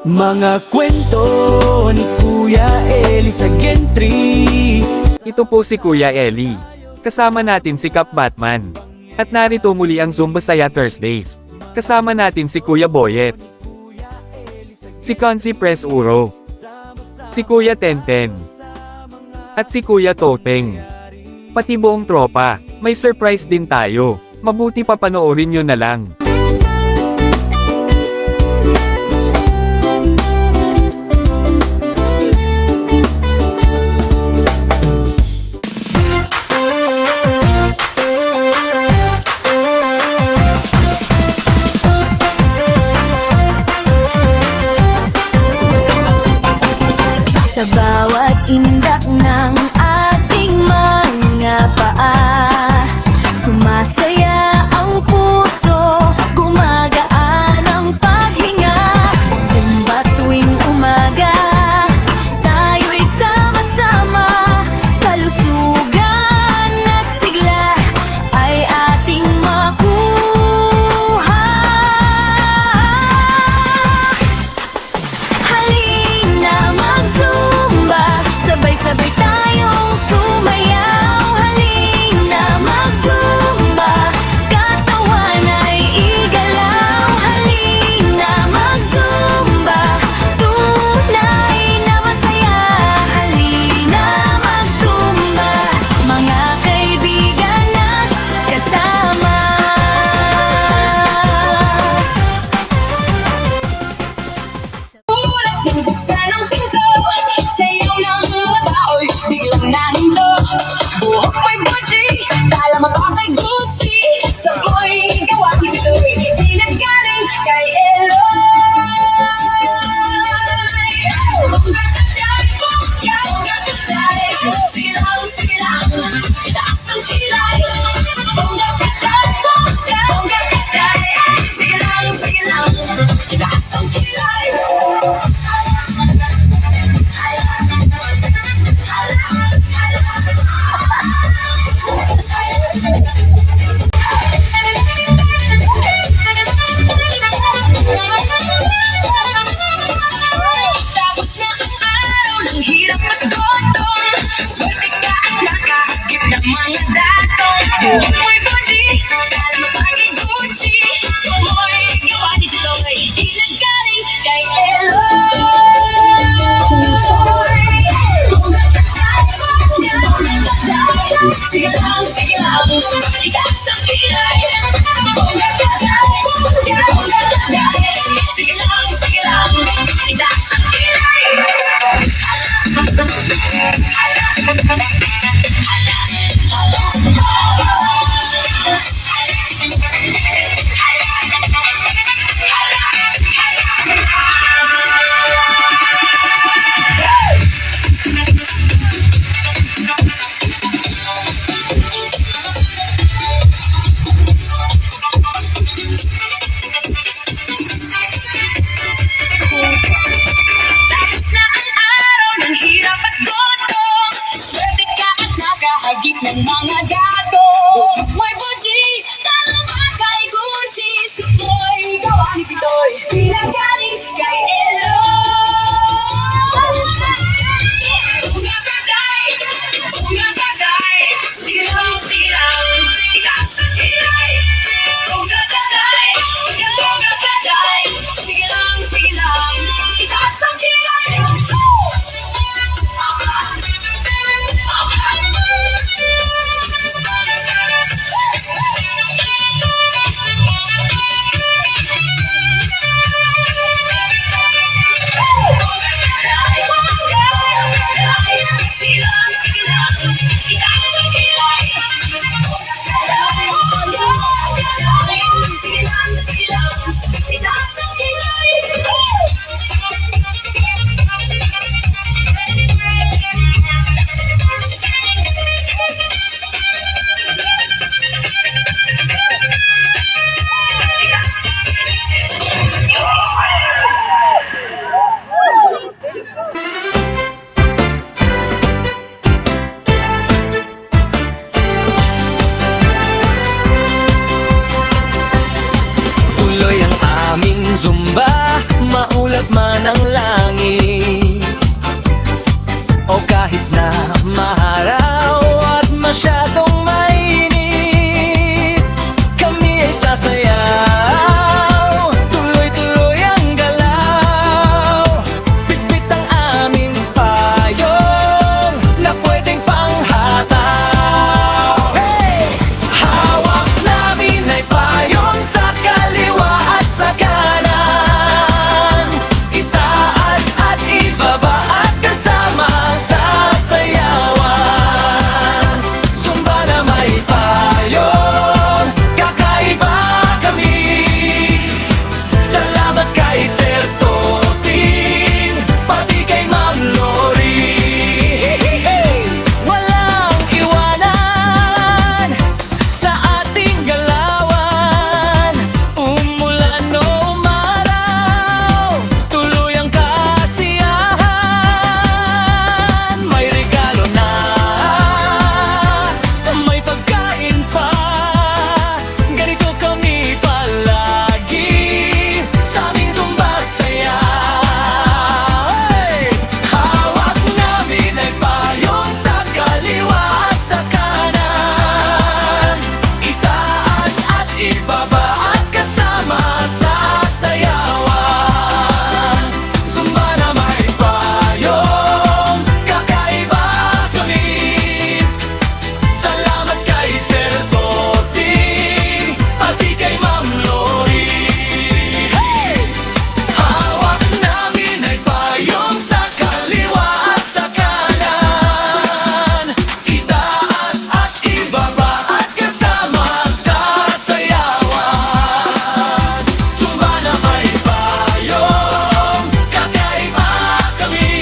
Mga kwento ni Kuya Eli sa Gentry. Ito po si Kuya Eli. Kasama natin si Cap Batman. At narito muli ang Zumba Saya Thursdays. Kasama natin si Kuya Boyet. Si Consi Press Uro. Si Kuya Tenten. At si Kuya Toteng. Pati buong tropa, may surprise din tayo. Mabuti pa panoorin nyo na lang. Sa bawat indak ng ating mga paa, sumasaya ang puso, gumagaan ang paghinga. Zumba tuwing umaga, tayo'y sama-sama, kalusugan at sigla ay ating makuha. Halina mag-Zumba, sabay-sabay tayong sumayaw. Halina mag-Zumba, katawan ay igalaw. Halina mag-Zumba, tunay na masaya. Halina mag-Zumba, mga kaibigan at kasama. Buksan ang pinto, sayaw ng mga tao'y biglang nahinto. Buhok may butchi, kala makakay Gucci. Sabay gawa nito'y di naggaling kay Eloy. Sige lang, sige lang, itaas ang kilay. Sige lang, itaas ang kilay. na maharaw at masyadong mainit. Kami ay sasayaw, tuloy-tuloy ang galaw. Bitbit ang aming payong na pwedeng panghataw. Hey! Hawak namin ay payong sa kaliwa at sa kanan. Itaas at ibaba at kasama sa sayawan. Zumba na may payong, kakaiba kami. Salamat kay Sir Toting, pati kay Ma'am Lori. Walang iwanan sa ating galawan. Umulan o umaraw, tuloy ang kasiyahan. May regalo na, may pagkain pa. Ganito kami palagi sa aming Zumba saya. Hey! Hawak namin ay payong sa kaliwa at sa kanan. Itaas at ibaba at kasama sa sayawan. Zumba na may payong, kakaiba kami. Salamat kay Sir Toting, pati kay Ma'am Lori. Hey! Hawak namin ay payong sa kaliwa at sa kanan. Itaas at ibaba at kasama sa sayawan. Zumba na may payong, kakaiba kami.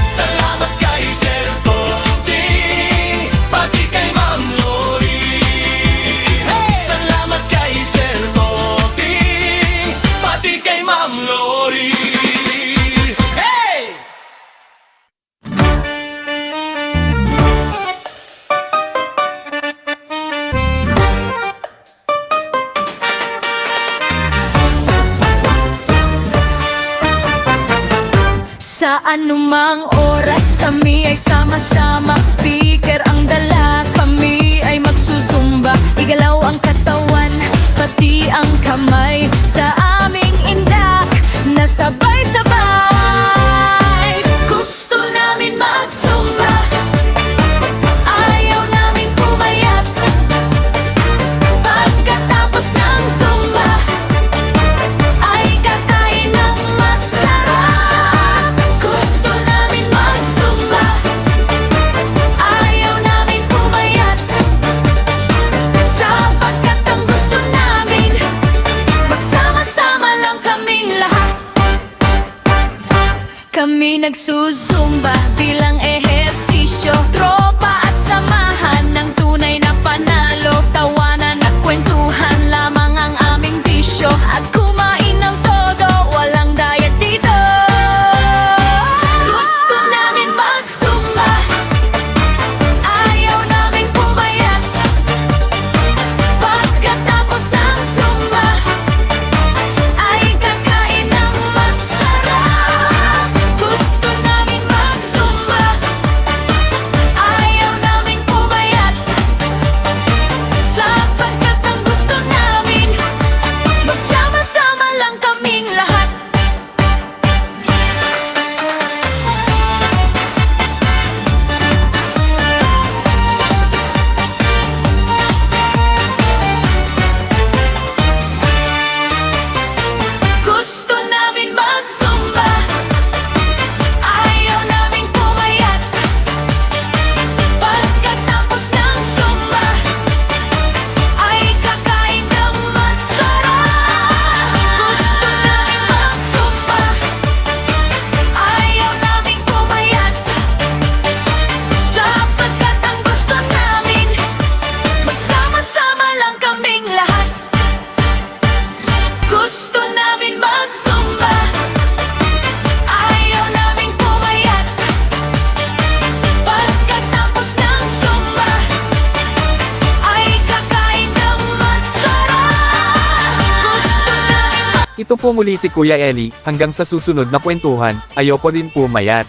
Salamat kay Sir Toting, pati kay Ma'am Lori. Salamat kay Sir Toting, pati kay Ma'am Lori. Hey! Sa anumang oras kami ay sama-sama. Speaker ang dala, kami ay magsusumba. Igalaw ang katawan, pati ang kamay. Sa aming indak, na sabay-sabay. Gusto namin magsumba, ayaw namin pumayat. Pagkatapos ng zumba, ay kakain ng masarap. Gusto namin magsumba, ayaw namin pumayat. Sapagkat ang gusto namin, magsama-sama lang kaming lahat. Kami nagsusumba bilang ehersisyo. Tropa at samahan ng tunay na panalo. Tawanan at kwentuhan lamang ang aming bisyo. At kumain ng todo, walang diet dito. Gusto namin magsumba, ayaw namin pumayat. Pagkatapos ng zumba, ay kakain ng masarap. Gusto namin magsumba, ayaw namin pumayat. Sapagkat ang gusto namin, magsama-sama lang kaming lahat. Gusto namin magsumba, ayaw namin pumayat. Pagkatapos ng zumba, ay kakain ng masarap. Gusto namin magsumba, ayaw namin pumayat. Sapagkat ang gusto namin, magsama-sama lang kaming lahat. Gusto namin magsumba, ayaw namin pumayat. Pagkatapos ng zumba, ay kakain ng masarap. Gusto namin Ito po muli si Kuya Eli, hanggang sa susunod na kwentuhan, ayoko rin pumayat.